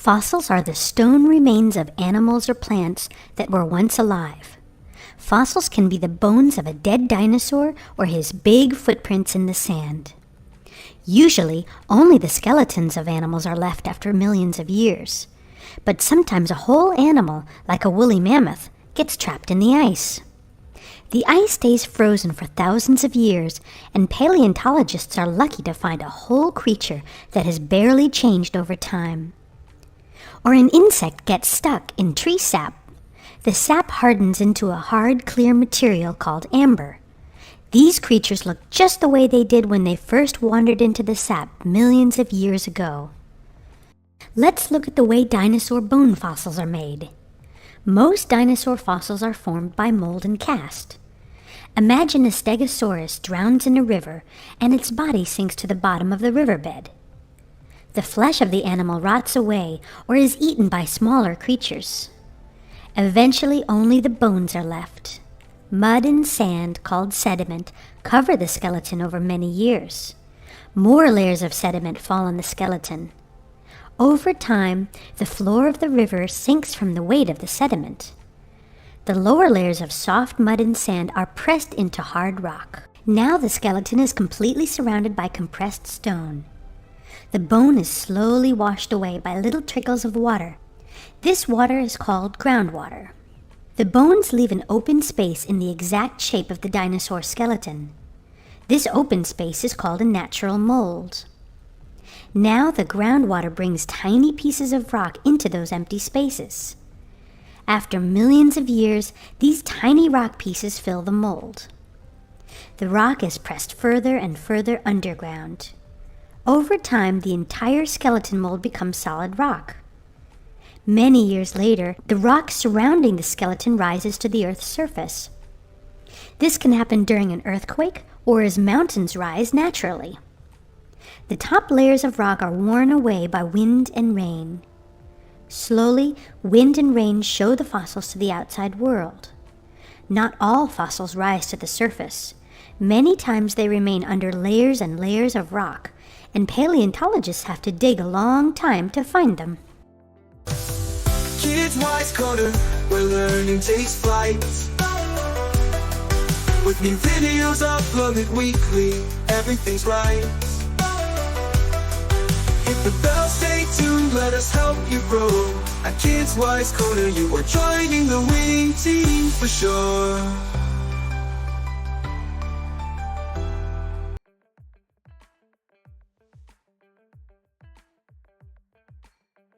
Fossils are the stone remains of animals or plants that were once alive. Fossils can be the bones of a dead dinosaur or his big footprints in the sand. Usually, only the skeletons of animals are left after millions of years. But sometimes a whole animal, like a woolly mammoth, gets trapped in the ice. The ice stays frozen for thousands of years, and paleontologists are lucky to find a whole creature that has barely changed over time. Or an insect gets stuck in tree sap. The sap hardens into a hard, clear material called amber. These creatures look just the way they did when they first wandered into the sap millions of years ago. Let's look at the way dinosaur bone fossils are made. Most dinosaur fossils are formed by mold and cast. Imagine a stegosaurus drowns in a river and its body sinks to the bottom of the riverbed. The flesh of the animal rots away or is eaten by smaller creatures. Eventually, only the bones are left. Mud and sand, called sediment, cover the skeleton over many years. More layers of sediment fall on the skeleton. Over time, the floor of the river sinks from the weight of the sediment. The lower layers of soft mud and sand are pressed into hard rock. Now the skeleton is completely surrounded by compressed stone. The bone is slowly washed away by little trickles of water. This water is called groundwater. The bones leave an open space in the exact shape of the dinosaur skeleton. This open space is called a natural mold. Now the groundwater brings tiny pieces of rock into those empty spaces. After millions of years, these tiny rock pieces fill the mold. The rock is pressed further and further underground. Over time, the entire skeleton mold becomes solid rock. Many years later, the rock surrounding the skeleton rises to the Earth's surface. This can happen during an earthquake or as mountains rise naturally. The top layers of rock are worn away by wind and rain. Slowly, wind and rain show the fossils to the outside world. Not all fossils rise to the surface. Many times they remain under layers and layers of rock, and paleontologists have to dig a long time to find them. Kids Wise Corner, where learning takes flight. With new videos uploaded weekly, everything's right. Hit the bell, stay tuned, let us help you grow. At Kids Wise Corner, you are joining the winning team for sure.